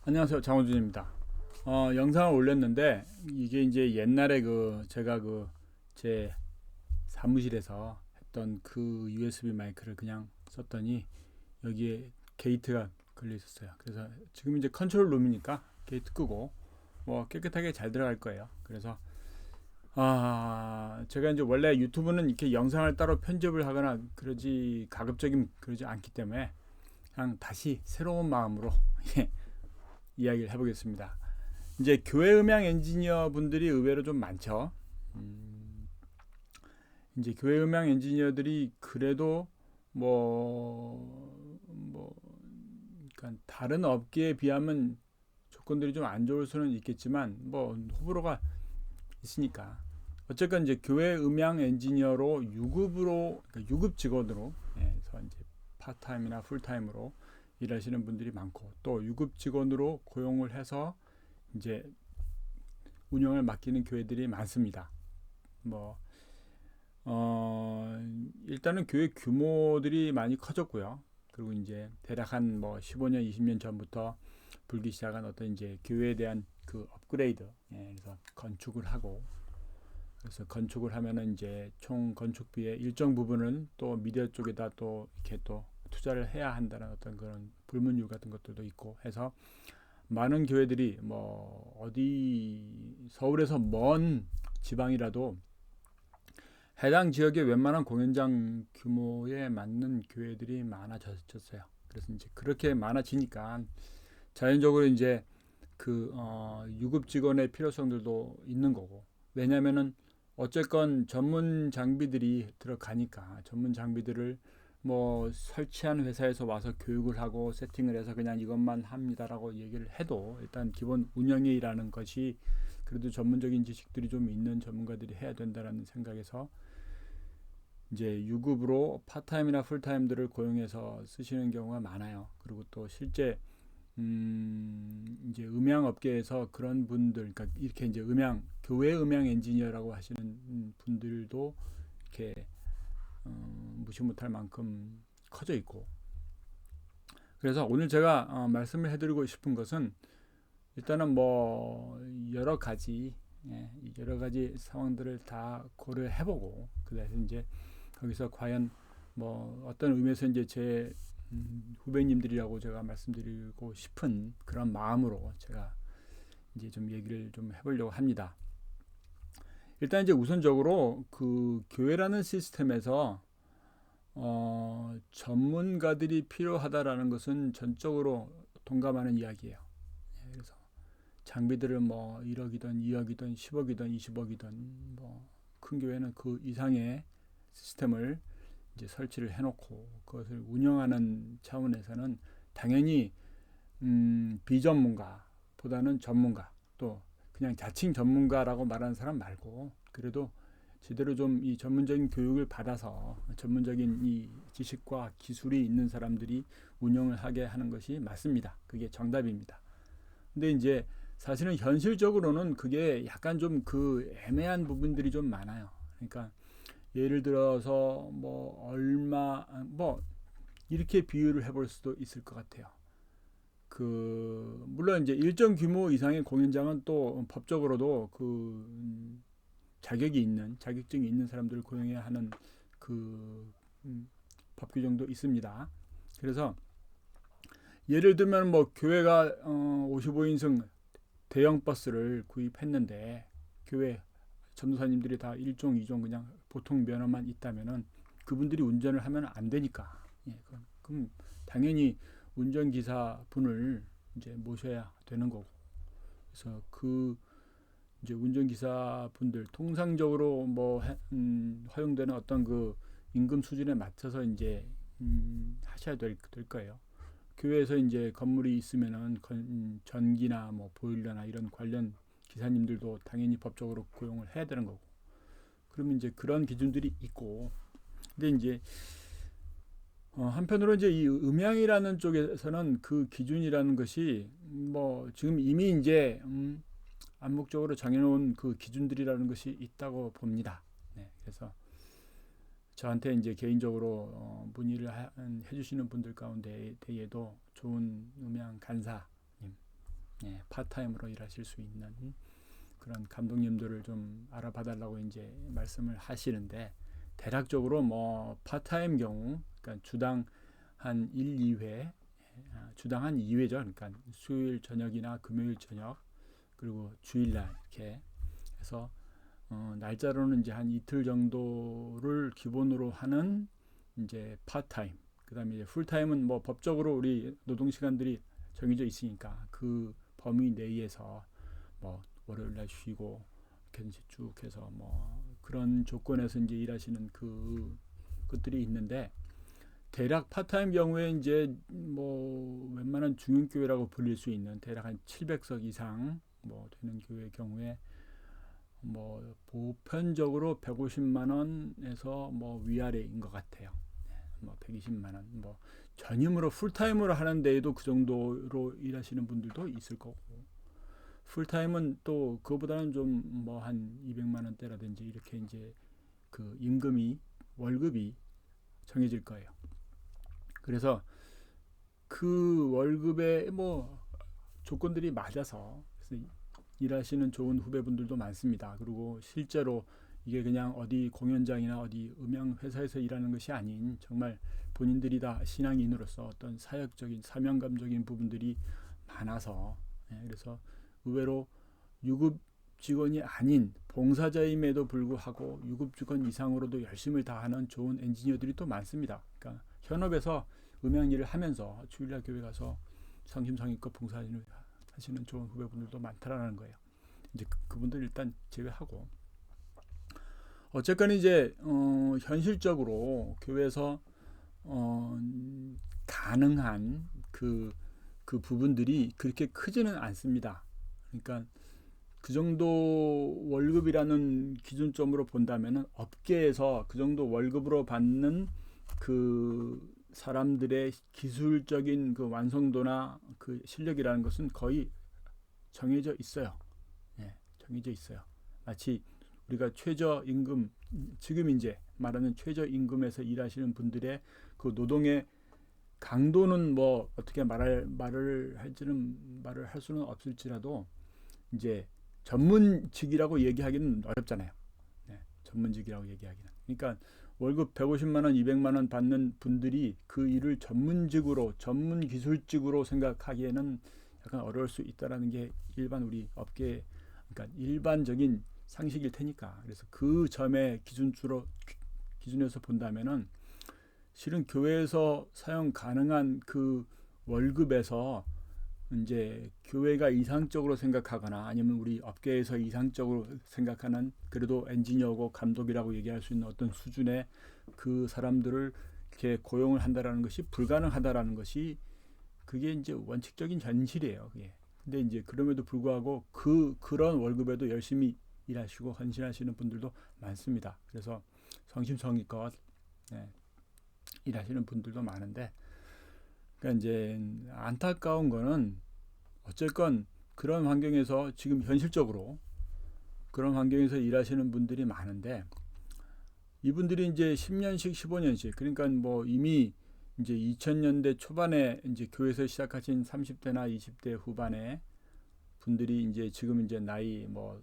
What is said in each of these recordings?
안녕하세요. 장호준입니다. 영상을 올렸는데 이게 이제 옛날에 제가 제 사무실에서 했던 그 USB 마이크를 그냥 썼더니 여기에 게이트가 걸려 있었어요. 그래서 지금 이제 컨트롤 룸이니까 게이트 끄고 뭐 깨끗하게 잘 들어갈 거예요. 그래서 제가 이제 원래 유튜브는 이렇게 영상을 따로 편집을 하거나 그러지 가급적이면 그러지 않기 때문에 그냥 다시 새로운 마음으로 이야기를 해보겠습니다. 이제 교회 음향 엔지니어 분들이 의외로 좀 많죠. 음, 이제 교회 음향 엔지니어들이 그래도 뭐, 그러니까 다른 업계에 비하면 조건들이 좀 안 좋을 수는 있겠지만, 뭐, 호불호가 있으니까. 어쨌건 이제 교회 음향 엔지니어로 유급으로, 그러니까 유급 직원으로, 해서 이제 파타임이나 풀타임으로 일하시는 분들이 많고, 또 유급 직원으로 고용을 해서 이제 운영을 맡기는 교회들이 많습니다. 뭐, 어, 일단은 교회 규모들이 많이 커졌고요. 그리고 이제 대략 한 뭐 15년, 20년 전부터 불기 시작한 어떤 이제 교회에 대한 그 업그레이드, 그래서 건축을 하고, 그래서 건축을 하면은 이제 총 건축비의 일정 부분은 또 미디어 쪽에다 또 이렇게 또 투자를 해야 한다는 어떤 그런 불문율 같은 것들도 있고 해서 많은 교회들이 뭐 어디 서울에서 먼 지방이라도 해당 지역의 웬만한 공연장 규모에 맞는 교회들이 많아졌어요. 그래서 이제 그렇게 많아지니까 자연적으로 이제 유급 직원의 필요성들도 있는 거고. 왜냐면은 어쨌건 전문 장비들이 들어가니까 전문 장비들을 뭐 설치한 회사에서 와서 교육을 하고 세팅을 해서 그냥 이것만 합니다라고 얘기를 해도 일단 기본 운영에 일하는 것이 그래도 전문적인 지식들이 좀 있는 전문가들이 해야 된다라는 생각에서 이제 유급으로 파타임이나 풀타임들을 고용해서 쓰시는 경우가 많아요. 그리고 또 실제 이제 음향 업계에서 그런 분들, 그러니까 이렇게 이제 교회 음향 엔지니어라고 하시는 분들도 이렇게 무시 못할 만큼 커져 있고. 그래서 오늘 제가 말씀을 해드리고 싶은 것은 일단은 뭐 여러 가지 상황들을 다 고려해보고 그래서 이제 거기서 과연 뭐 어떤 의미에서 이제 제 후배님들이라고 제가 말씀드리고 싶은 그런 마음으로 제가 이제 좀 얘기를 좀 해보려고 합니다. 일단 이제 우선적으로 그 교회라는 시스템에서 전문가들이 필요하다라는 것은 전적으로 동감하는 이야기예요. 그래서 장비들을 뭐 1억이든 2억이든 10억이든 20억이든 뭐 큰 교회는 그 이상의 시스템을 이제 설치를 해놓고 그것을 운영하는 차원에서는 당연히 비전문가보다는 전문가 또 그냥 자칭 전문가라고 말하는 사람 말고 그래도 제대로 좀 이 전문적인 교육을 받아서 전문적인 이 지식과 기술이 있는 사람들이 운영을 하게 하는 것이 맞습니다. 그게 정답입니다. 근데 이제 사실은 현실적으로는 그게 약간 좀 그 애매한 부분들이 좀 많아요. 그러니까 예를 들어서 뭐 이렇게 비유를 해볼 수도 있을 것 같아요. 물론 이제 일정 규모 이상의 공연장은 또 법적으로도 자격증이 있는 사람들을 고용해야 하는 그 법 규정도 있습니다. 그래서 예를 들면 뭐 교회가 55인승 대형 버스를 구입했는데 교회 전도사님들이 다 1종, 2종 그냥 보통 면허만 있다면은 그분들이 운전을 하면 안 되니까. 그럼 당연히 운전기사 분을 이제 모셔야 되는 거고. 그래서 이제 운전기사 분들 통상적으로 허용되는 어떤 그 임금 수준에 맞춰서 이제 하셔야 될 거예요. 교회에서 이제 건물이 있으면은 전기나 뭐 보일러나 이런 관련 기사님들도 당연히 법적으로 고용을 해야 되는 거고. 그러면 이제 그런 기준들이 있고. 근데 이제 한편으로 이제 이 음향이라는 쪽에서는 그 기준이라는 것이 뭐 지금 이미 이제 암묵적으로 정해놓은 그 기준들이라는 것이 있다고 봅니다. 네, 그래서 저한테 이제 개인적으로 문의를 해주시는 분들 가운데에도 좋은 음향 간사님, 파트타임으로 일하실 수 있는 그런 감독님들을 좀 알아봐달라고 이제 말씀을 하시는데, 대략적으로 뭐 파트타임 경우, 그러니까 주당 한 1, 2회, 주당 한 2회죠. 그러니까 수요일 저녁이나 금요일 저녁, 그리고 주일날 이렇게 해서 날짜로는 이제 한 이틀 정도를 기본으로 하는 이제 파트타임. 그다음에 이제 풀타임은 뭐 법적으로 우리 노동 시간들이 정해져 있으니까 그 범위 내에서 뭐 월요일 날 쉬고 이렇게 이제 쭉 해서 뭐 그런 조건에서 이제 일하시는 그 것들이 있는데, 대략 파트타임 경우에 이제 뭐 웬만한 중형교회라고 불릴 수 있는 대략 한 700석 이상 뭐 되는 교회 경우에 뭐 보편적으로 150만 원에서 뭐 위아래인 것 같아요. 뭐 120만 원, 뭐 전임으로 풀타임으로 하는 데에도 그 정도로 일하시는 분들도 있을 거고, 풀타임은 또 그거보다는 좀 뭐 한 200만 원대라든지 이렇게 이제 그 임금이 월급이 정해질 거예요. 그래서 그 월급에 뭐 조건들이 맞아서 그래서 일하시는 좋은 후배분들도 많습니다. 그리고 실제로 이게 그냥 어디 공연장이나 어디 음향 회사에서 일하는 것이 아닌 정말 본인들이 다 신앙인으로서 어떤 사역적인 사명감적인 부분들이 많아서, 그래서 의외로 유급 직원이 아닌 봉사자임에도 불구하고 유급 직원 이상으로도 열심을 다하는 좋은 엔지니어들이 또 많습니다. 그러니까 현업에서 음향 일을 하면서 주일날 교회 가서 성심성의껏 봉사하시는 좋은 후배분들도 많다라는 거예요. 이제 그분들 일단 제외하고, 어쨌건 이제 현실적으로 교회에서 가능한 그 부분들이 그렇게 크지는 않습니다. 그러니까 그 정도 월급이라는 기준점으로 본다면은 업계에서 그 정도 월급으로 받는 그 사람들의 기술적인 그 완성도나 그 실력이라는 것은 거의 정해져 있어요. 정해져 있어요. 마치 우리가 최저임금, 지금 이제 말하는 최저임금에서 일하시는 분들의 그 노동의 강도는 뭐 어떻게 말을 할 수는 없을지라도 이제 전문직이라고 얘기하기는 어렵잖아요. 전문직이라고 얘기하기는. 그러니까 월급 150만 원, 200만 원 받는 분들이 그 일을 전문직으로, 전문 기술직으로 생각하기에는 약간 어려울 수 있다라는 게 일반 우리 업계, 그러니까 일반적인 상식일 테니까. 그래서 그 점의 기준에서 본다면은 실은 교회에서 사용 가능한 그 월급에서 이제 교회가 이상적으로 생각하거나 아니면 우리 업계에서 이상적으로 생각하는, 그래도 엔지니어고 감독이라고 얘기할 수 있는 어떤 수준의 그 사람들을 이렇게 고용을 한다라는 것이 불가능하다라는 것이 그게 이제 원칙적인 현실이에요. 그게. 근데 이제 그럼에도 불구하고 그런 월급에도 열심히 일하시고 헌신하시는 분들도 많습니다. 그래서 성심성의껏 일하시는 분들도 많은데, 그러니까 이제 안타까운 거는 어쨌건 그런 환경에서 지금 현실적으로 그런 환경에서 일하시는 분들이 많은데, 이분들이 이제 10년씩 15년씩, 그러니까 뭐 이미 이제 2000년대 초반에 이제 교회에서 시작하신 30대나 20대 후반에 분들이 이제 지금 이제 나이 뭐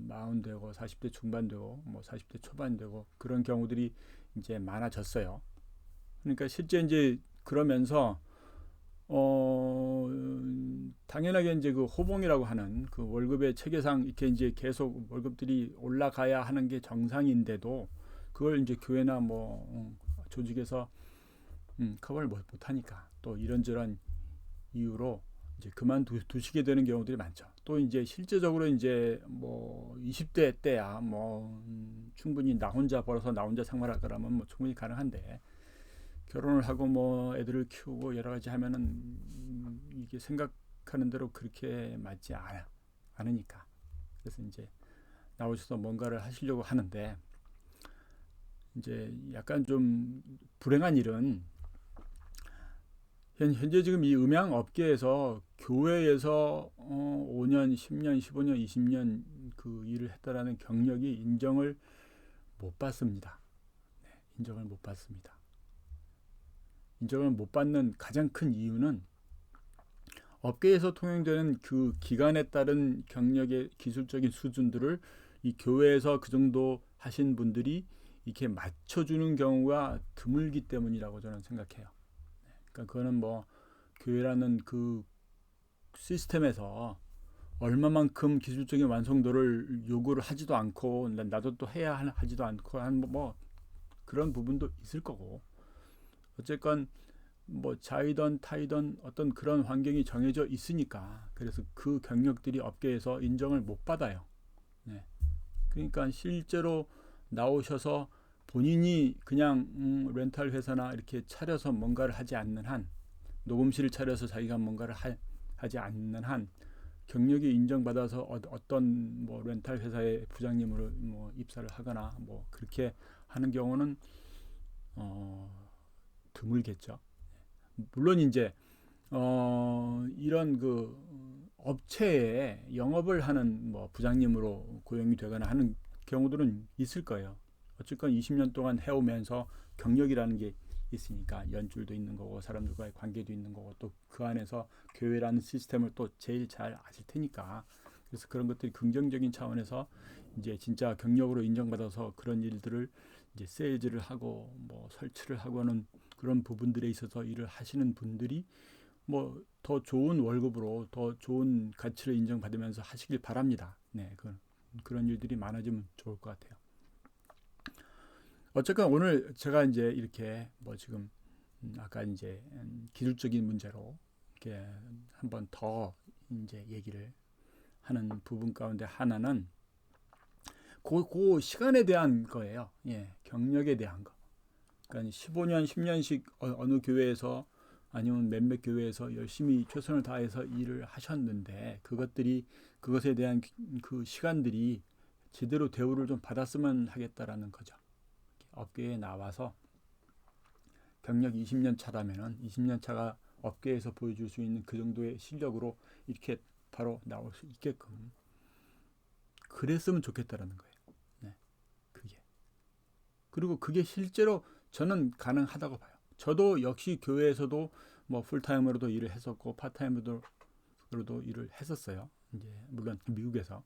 40 되고 40대 중반 되고 뭐 40대 초반 되고 그런 경우들이 이제 많아졌어요. 그러니까 실제 이제 그러면서 당연하게 이제 그 호봉이라고 하는 그 월급의 체계상 이렇게 이제 계속 월급들이 올라가야 하는 게 정상인데도 그걸 이제 교회나 뭐 조직에서 커버를 못 하니까 또 이런저런 이유로 이제 그만두시게 되는 경우들이 많죠. 또 이제 실제적으로 이제 뭐 20대 때야 뭐 충분히 나 혼자 벌어서 나 혼자 생활할 거라면 뭐 충분히 가능한데, 결혼을 하고 뭐 애들을 키우고 여러 가지 하면은 이게 생각하는 대로 그렇게 맞지 않으니까. 그래서 이제 나오셔서 뭔가를 하시려고 하는데, 이제 약간 좀 불행한 일은 현재 지금 이 음향 업계에서 교회에서 5년, 10년, 15년, 20년 그 일을 했다라는 경력이 인정을 못 받습니다. 인정을 못 받습니다. 인정을 못 받는 가장 큰 이유는 업계에서 통용되는 그 기간에 따른 경력의 기술적인 수준들을 이 교회에서 그 정도 하신 분들이 이렇게 맞춰주는 경우가 드물기 때문이라고 저는 생각해요. 그러니까 그거는 뭐 교회라는 그 시스템에서 얼마만큼 기술적인 완성도를 요구를 하지도 않고 나도 또 해야 하지도 않고 한 뭐 그런 부분도 있을 거고, 어쨌건 뭐 자이던 타이던 어떤 그런 환경이 정해져 있으니까 그래서 그 경력들이 업계에서 인정을 못 받아요. 네. 그러니까 실제로 나오셔서 본인이 그냥 렌탈 회사나 이렇게 차려서 뭔가를 하지 않는 한, 녹음실을 차려서 자기가 뭔가를 하지 않는 한 경력이 인정받아서 어떤 뭐 렌탈 회사의 부장님으로 뭐 입사를 하거나 뭐 그렇게 하는 경우는 드물겠죠. 물론 이제 이런 그 업체에 영업을 하는 뭐 부장님으로 고용이 되거나 하는 경우들은 있을 거예요. 어쨌건 20년 동안 해오면서 경력이라는 게 있으니까 연줄도 있는 거고 사람들과의 관계도 있는 거고 또 그 안에서 교회라는 시스템을 또 제일 잘 아실 테니까, 그래서 그런 것들이 긍정적인 차원에서 이제 진짜 경력으로 인정받아서 그런 일들을 이제 세일즈를 하고 뭐 설치를 하고는 그런 부분들에 있어서 일을 하시는 분들이 뭐 더 좋은 월급으로 더 좋은 가치를 인정받으면서 하시길 바랍니다. 네, 그런 일들이 많아지면 좋을 것 같아요. 어쨌건 오늘 제가 이제 이렇게 뭐 지금 아까 이제 기술적인 문제로 이렇게 한번 더 이제 얘기를 하는 부분 가운데 하나는 그 시간에 대한 거예요. 예, 경력에 대한 거. 그러니까 15년, 10년씩 어느 교회에서 아니면 몇몇 교회에서 열심히 최선을 다해서 일을 하셨는데 그것에 대한 그 시간들이 제대로 대우를 좀 받았으면 하겠다라는 거죠. 업계에 나와서 경력 20년 차라면은 20년 차가 업계에서 보여줄 수 있는 그 정도의 실력으로 이렇게 바로 나올 수 있게끔 그랬으면 좋겠다라는 거예요. 네, 그게. 그리고 그게 실제로 저는 가능하다고 봐요. 저도 역시 교회에서도 뭐 풀타임으로도 일을 했었고 파타임으로도 일을 했었어요. 이제 물론 미국에서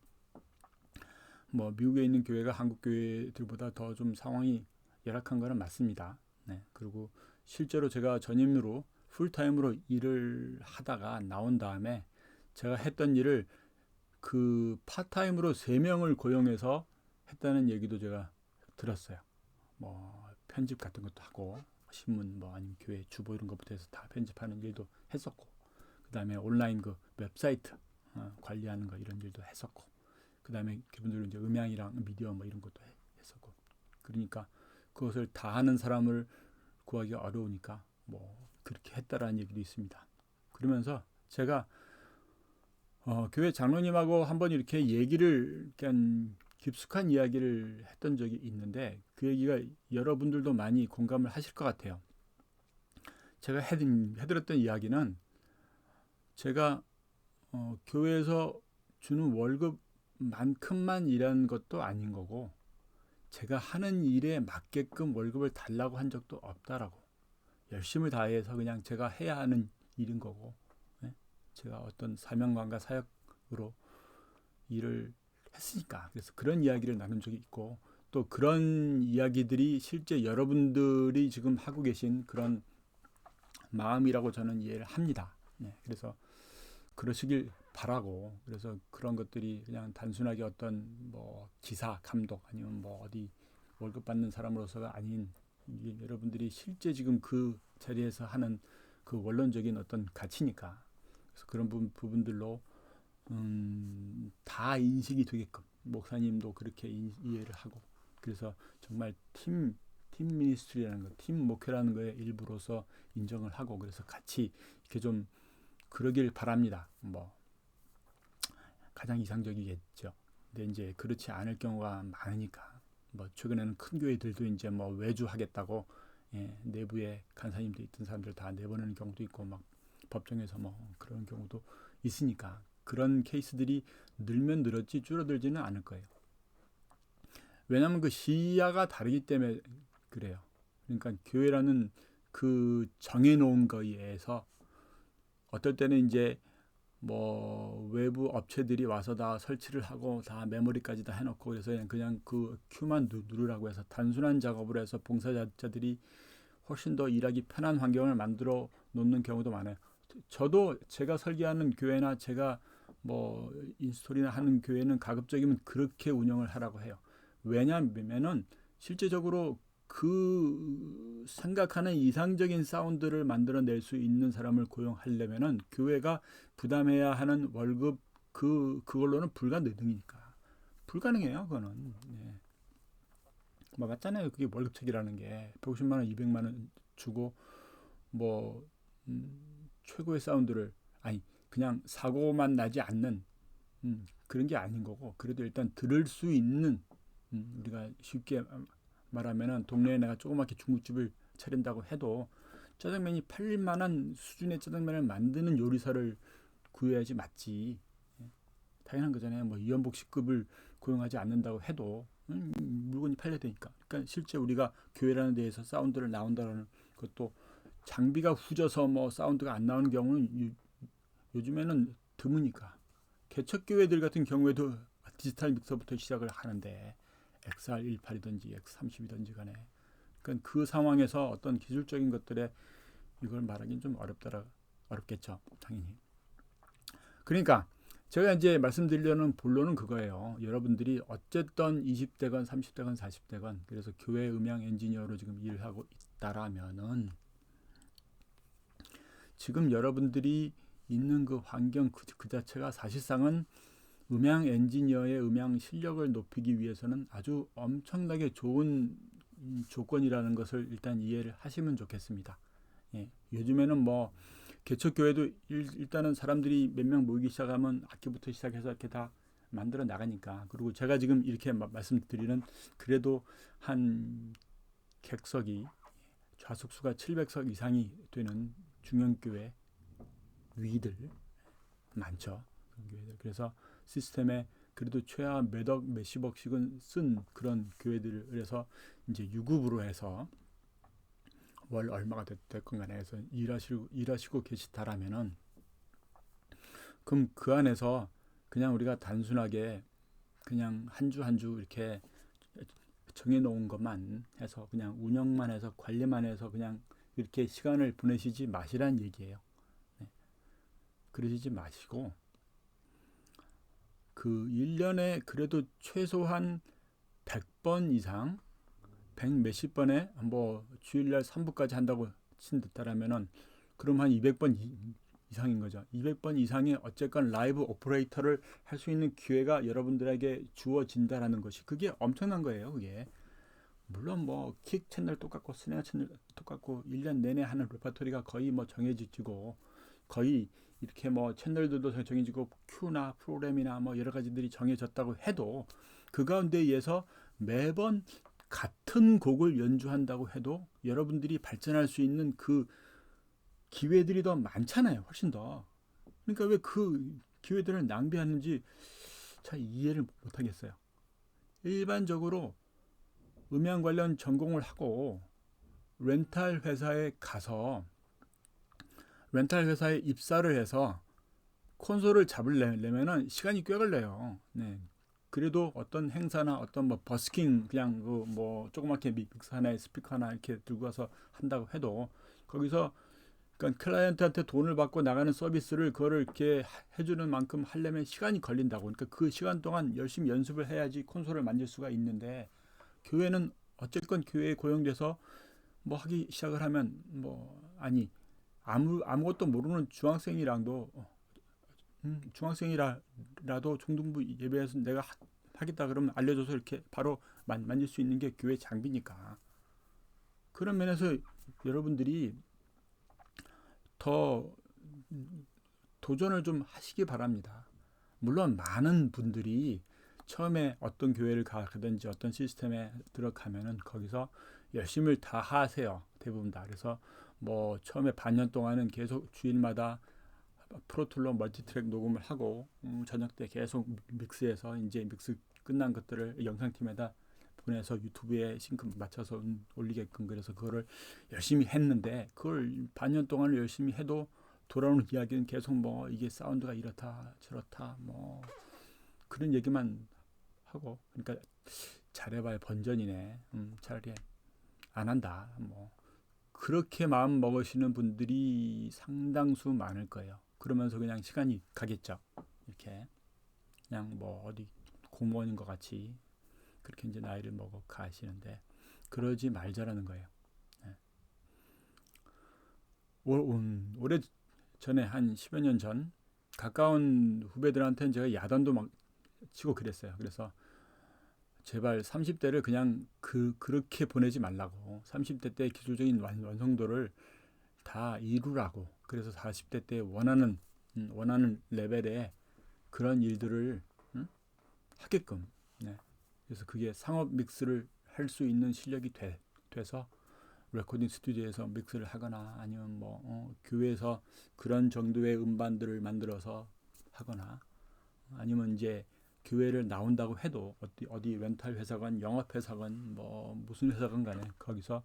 뭐 미국에 있는 교회가 한국 교회들보다 더 좀 상황이 열악한 거는 맞습니다. 네. 그리고 실제로 제가 전임으로 풀타임으로 일을 하다가 나온 다음에 제가 했던 일을 그 파타임으로 3명을 고용해서 했다는 얘기도 제가 들었어요. 뭐 편집 같은 것도 하고 신문 뭐 아니면 교회 주보 이런 것부터 해서 다 편집하는 일도 했었고, 그다음에 온라인 그 웹사이트 관리하는 거 이런 일도 했었고, 그다음에 그분들은 이제 음향이랑 미디어 뭐 이런 것도 했었고, 그러니까 그것을 다 하는 사람을 구하기가 어려우니까 뭐 그렇게 했다라는 얘기도 있습니다. 그러면서 제가 교회 장로님하고 한번 이렇게 얘기를 그냥 깊숙한 이야기를 했던 적이 있는데 그 얘기가 여러분들도 많이 공감을 하실 것 같아요. 제가 해드렸던 이야기는 제가 교회에서 주는 월급만큼만 일한 것도 아닌 거고 제가 하는 일에 맞게끔 월급을 달라고 한 적도 없다라고. 열심을 다해서 그냥 제가 해야 하는 일인 거고, 네? 제가 어떤 사명감과 사역으로 일을 했으니까. 그래서 그런 이야기를 나눈 적이 있고 또 그런 이야기들이 실제 여러분들이 지금 하고 계신 그런 마음이라고 저는 이해를 합니다. 네, 그래서 그러시길 바라고, 그래서 그런 것들이 그냥 단순하게 어떤 뭐 기사, 감독 아니면 뭐 어디 월급 받는 사람으로서가 아닌 여러분들이 실제 지금 그 자리에서 하는 그 원론적인 어떤 가치니까, 그래서 그런 부분들로 다 인식이 되게끔 목사님도 그렇게 이해를 하고, 그래서 정말 팀 미니스트리라는 거, 팀 목회라는 거에 일부로서 인정을 하고, 그래서 같이 이렇게 좀 그러길 바랍니다. 뭐 가장 이상적이겠죠. 근데 이제 그렇지 않을 경우가 많으니까 뭐 최근에는 큰 교회들도 이제 뭐 외주하겠다고 내부에 간사님도 있던 사람들 다 내보내는 경우도 있고 막 법정에서 뭐 그런 경우도 있으니까 그런 케이스들이 늘면 늘었지 줄어들지는 않을 거예요. 왜냐하면 그 시야가 다르기 때문에 그래요. 그러니까 교회라는 그 정해놓은 거에 의해서 어떨 때는 이제 뭐 외부 업체들이 와서 다 설치를 하고 다 메모리까지 다 해놓고 그래서 그냥 그 큐만 누르라고 해서 단순한 작업을 해서 봉사자들이 훨씬 더 일하기 편한 환경을 만들어 놓는 경우도 많아요. 저도 제가 설계하는 교회나 제가 뭐 인스톨이나 하는 교회는 가급적이면 그렇게 운영을 하라고 해요. 왜냐하면은 실제적으로 그 생각하는 이상적인 사운드를 만들어낼 수 있는 사람을 고용하려면은 교회가 부담해야 하는 월급 그걸로는 불가능이니까 불가능해요. 그거는 뭐 맞잖아요. 그게 월급책이라는 게 150만 원, 200만 원 주고 뭐 최고의 사운드를 아니 그냥 사고만 나지 않는 그런 게 아닌 거고 그래도 일단 들을 수 있는 우리가 쉽게 말하면은 동네에 내가 조그맣게 중국집을 차린다고 해도 짜장면이 팔릴 만한 수준의 짜장면을 만드는 요리사를 구해야지 맞지. 당연한 거잖아요. 뭐 이연복 식급을 고용하지 않는다고 해도 물건이 팔려야 되니까. 그러니까 실제 우리가 교회라는 데에서 사운드를 나온다는 것도 장비가 후져서 뭐 사운드가 안 나오는 경우는 요즘에는 드무니까. 개척교회들 같은 경우에도 디지털 믹서부터 시작을 하는데 XR18이든지 X30이든지 간에 그러니까 그 상황에서 어떤 기술적인 것들에 이걸 말하기는 좀 어렵겠죠. 당연히. 그러니까 제가 이제 말씀드리려는 본론은 그거예요. 여러분들이 어쨌든 20대건 30대건 40대건 그래서 교회 음향 엔지니어로 지금 일을 하고 있다라면은 지금 여러분들이 있는 그 환경 그 자체가 사실상은 음향 엔지니어의 음향 실력을 높이기 위해서는 아주 엄청나게 좋은 조건이라는 것을 일단 이해를 하시면 좋겠습니다. 예, 요즘에는 뭐 개척교회도 일단은 사람들이 몇 명 모이기 시작하면 악기부터 시작해서 이렇게 다 만들어 나가니까 그리고 제가 지금 이렇게 말씀드리는 그래도 한 객석이 좌석수가 700석 이상이 되는 중형교회 위들 많죠. 그래서 시스템에 그래도 최하 몇억 몇십억씩은 쓴 그런 교회들을 해서 이제 유급으로 해서 월 얼마가 됐건 간에 해서 일하시고 계시다라면은 그럼 그 안에서 그냥 우리가 단순하게 그냥 한 주 한 주 이렇게 정해놓은 것만 해서 그냥 운영만 해서 관리만 해서 그냥 이렇게 시간을 보내시지 마시란 얘기예요. 네. 그러시지 마시고 그 1년에 그래도 최소한 100번 이상 100 몇십 번에 뭐 주일날 3부까지 한다고 친듯하라면은 그럼 한 200번 이상인 거죠. 200번 이상의 어쨌건 라이브 오퍼레이터를 할 수 있는 기회가 여러분들에게 주어진다라는 것이 그게 엄청난 거예요. 그게 물론 뭐 킥 채널 똑같고 스네어 채널 똑같고 1년 내내 하는 레퍼토리가 거의 뭐 정해지고 거의 이렇게 뭐 채널들도 정해지고 큐나 프로그램이나 뭐 여러 가지들이 정해졌다고 해도 그 가운데 의해서 매번 같은 곡을 연주한다고 해도 여러분들이 발전할 수 있는 그 기회들이 더 많잖아요. 훨씬 더. 그러니까 왜 그 기회들을 낭비하는지 잘 이해를 못하겠어요. 일반적으로 음향 관련 전공을 하고 렌탈 회사에 가서 렌탈 회사에 입사를 해서 콘솔을 잡으려면은 시간이 꽤 걸려요. 네. 그래도 어떤 행사나 어떤 뭐 버스킹 그냥 뭐 조그맣게 믹서 하나에 스피커 하나 이렇게 들고 가서 한다고 해도 거기서 그러니까 클라이언트한테 돈을 받고 나가는 서비스를 그거를 이렇게 해주는 만큼 하려면 시간이 걸린다고. 그러니까 그 시간 동안 열심히 연습을 해야지 콘솔을 만질 수가 있는데 교회는 어쨌건 교회에 고용돼서 뭐 하기 시작을 하면 뭐 아니 아무것도 모르는 중학생이랑도 중학생이라도 중등부 예배에서 내가 하겠다 그러면 알려줘서 이렇게 바로 만질 수 있는 게 교회 장비니까 그런 면에서 여러분들이 더 도전을 좀 하시기 바랍니다. 물론 많은 분들이 처음에 어떤 교회를 가든지 어떤 시스템에 들어가면은 거기서 열심을 다 하세요. 대부분 다. 그래서 뭐 처음에 반년 동안은 계속 주일마다 프로툴로 멀티트랙 녹음을 하고 저녁 때 계속 믹스해서 이제 믹스 끝난 것들을 영상팀에다 보내서 유튜브에 싱크 맞춰서 올리게끔 그래서 그거를 열심히 했는데 그걸 반년 동안 열심히 해도 돌아오는 이야기는 계속 뭐 이게 사운드가 이렇다 저렇다 뭐 그런 얘기만 하고, 그러니까 잘해봐야 번전이네. 차라리 안 한다. 뭐 그렇게 마음 먹으시는 분들이 상당수 많을 거예요. 그러면서 그냥 시간이 가겠죠. 이렇게 그냥 뭐 어디 공무원인 것 같이 그렇게 이제 나이를 먹어 가시는데 그러지 말자라는 거예요. 네. 오래 전에 한 10여 년 전 가까운 후배들한테는 제가 야단도 막 치고 그랬어요. 그래서 제발 30대를 그냥 그렇게 보내지 말라고. 30대 때 기술적인 완성도를 다 이루라고. 그래서 40대 때 원하는 레벨의 그런 일들을 하게끔. 네. 그래서 그게 상업 믹스를 할 수 있는 실력이 돼서 레코딩 스튜디오에서 믹스를 하거나 아니면 뭐 교회에서 그런 정도의 음반들을 만들어서 하거나 아니면 이제 교회를 나온다고 해도 어디 렌탈 회사건 영업 회사건 뭐 무슨 회사건 간에 거기서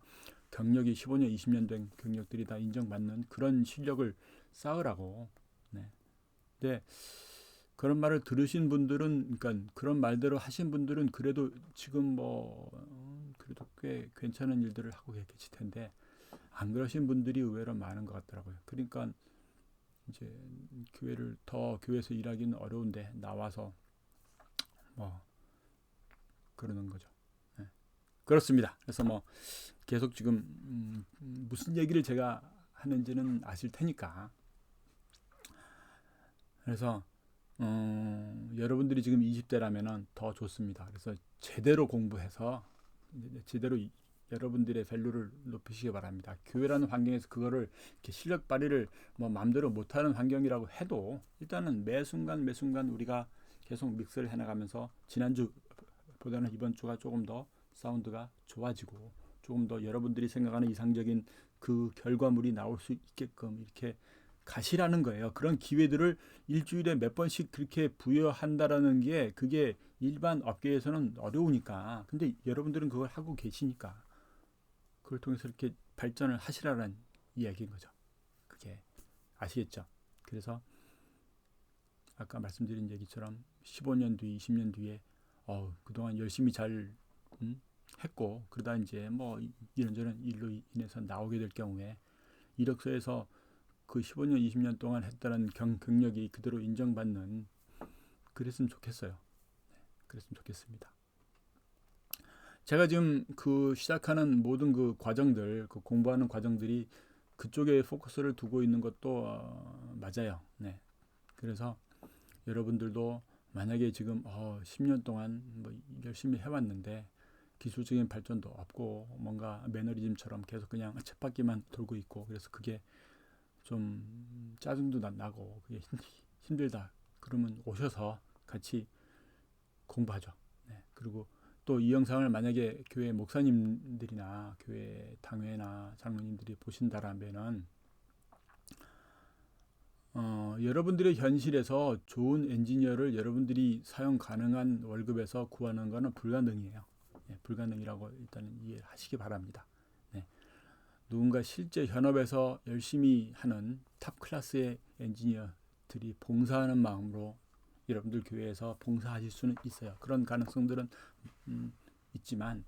경력이 15년 20년 된 경력들이 다 인정받는 그런 실력을 쌓으라고. 네. 근데 그런 말을 들으신 분들은, 그러니까 그런 말대로 하신 분들은 그래도 지금 뭐 그래도 꽤 괜찮은 일들을 하고 계실 텐데 안 그러신 분들이 의외로 많은 것 같더라고요. 그러니까 이제 교회에서 일하기는 어려운데 나와서 뭐 그러는 거죠. 네. 그렇습니다. 그래서 뭐 계속 지금 무슨 얘기를 제가 하는지는 아실 테니까. 그래서 여러분들이 지금 20대라면은 더 좋습니다. 그래서 제대로 공부해서 제대로 여러분들의 밸류를 높이시기 바랍니다. 교회라는 환경에서 그거를 이렇게 실력 발휘를 뭐 마음대로 못하는 환경이라고 해도 일단은 매 순간 우리가 계속 믹스를 해나가면서 지난주보다는 이번 주가 조금 더 사운드가 좋아지고 조금 더 여러분들이 생각하는 이상적인 그 결과물이 나올 수 있게끔 이렇게 가시라는 거예요. 그런 기회들을 일주일에 몇 번씩 그렇게 부여한다라는 게 그게 일반 업계에서는 어려우니까. 근데 여러분들은 그걸 하고 계시니까 그걸 통해서 이렇게 발전을 하시라는 이야기인 거죠. 그게 아시겠죠? 그래서 아까 말씀드린 얘기처럼 15년 뒤, 20년 뒤에 그동안 열심히 잘 했고 그러다 이제 뭐 이런저런 일로 인해서 나오게 될 경우에 이력서에서 그 15년, 20년 동안 했다는 경력이 그대로 인정받는 그랬으면 좋겠어요. 그랬으면 좋겠습니다. 제가 지금 그 시작하는 모든 그 과정들, 그 공부하는 과정들이 그쪽에 포커스를 두고 있는 것도 맞아요. 네. 그래서 여러분들도 만약에 지금 10년 동안 뭐 열심히 해왔는데 기술적인 발전도 없고 뭔가 매너리즘처럼 계속 그냥 쳇바퀴만 돌고 있고 그래서 그게 좀 짜증도 나고 그게 힘들다. 그러면 오셔서 같이 공부하죠. 네. 그리고 또 이 영상을 만약에 교회 목사님들이나 교회 당회나 장로님들이 보신다라면은 여러분들의 현실에서 좋은 엔지니어를 여러분들이 사용 가능한 월급에서 구하는 것은 불가능이에요. 네, 불가능이라고 일단은 이해하시기 바랍니다. 네. 누군가 실제 현업에서 열심히 하는 탑 클래스의 엔지니어들이 봉사하는 마음으로 여러분들 교회에서 봉사하실 수는 있어요. 그런 가능성들은 있지만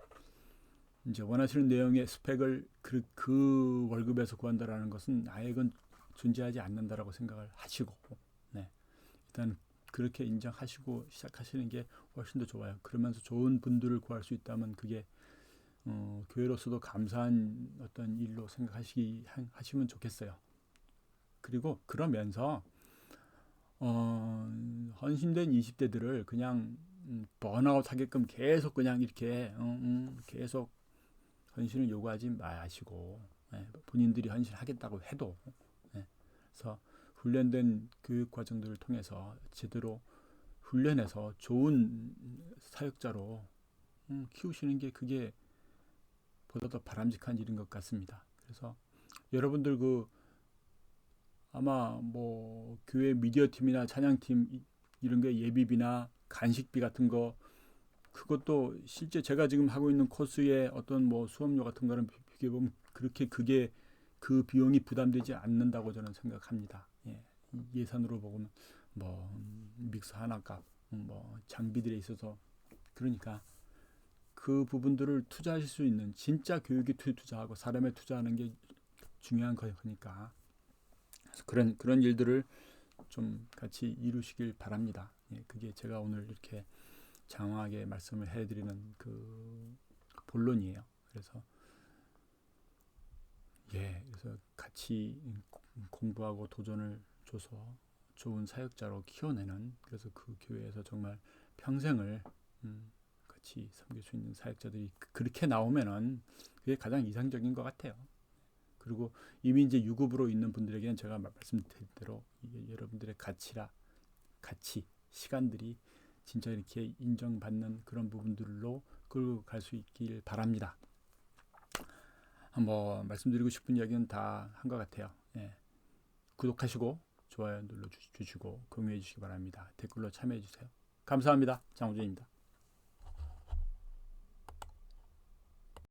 이제 원하시는 내용의 스펙을 그 월급에서 구한다라는 것은 아예 그건 존재하지 않는다라고 생각을 하시고 네. 일단 그렇게 인정하시고 시작하시는 게 훨씬 더 좋아요. 그러면서 좋은 분들을 구할 수 있다면 그게 교회로서도 감사한 어떤 일로 하시면 좋겠어요. 그리고 그러면서 헌신된 20대들을 그냥 번아웃 하게끔 계속 그냥 이렇게 계속 헌신을 요구하지 마시고 네, 본인들이 헌신하겠다고 해도 네, 그래서 훈련된 교육 과정들을 통해서 제대로 훈련해서 좋은 사역자로 키우시는 게 그게 보다 더 바람직한 일인 것 같습니다. 그래서 여러분들 아마 뭐 교회 미디어 팀이나 찬양 팀 이런 게 예비비나 간식비 같은 거 그것도 실제 제가 지금 하고 있는 코스의 어떤 뭐 수업료 같은 거랑 비교해 보면 그렇게 그게 그 비용이 부담되지 않는다고 저는 생각합니다. 예, 예산으로 보면 뭐 믹서 하나값, 뭐 장비들에 있어서 그러니까 그 부분들을 투자하실 수 있는 진짜 교육에 투자하고 사람에 투자하는 게 중요한 거니까 그런 일들을 좀 같이 이루시길 바랍니다. 예, 그게 제가 오늘 이렇게 장황하게 말씀을 해드리는 그 본론이에요. 그래서 그래서 같이 공부하고 도전을 줘서 좋은 사역자로 키워내는 그래서 그 교회에서 정말 평생을 같이 섬길 수 있는 사역자들이 그렇게 나오면은 그게 가장 이상적인 것 같아요. 그리고 이미 이제 유급으로 있는 분들에게는 제가 말씀드린 대로 여러분들의 가치, 시간들이 진짜 이렇게 인정받는 그런 부분들로 끌고 갈 수 있길 바랍니다. 뭐 말씀드리고 싶은 이야기는 다 한 것 같아요. 예. 구독하시고 좋아요 눌러주시고 공유해 주시기 바랍니다. 댓글로 참여해 주세요. 감사합니다. 장우준입니다.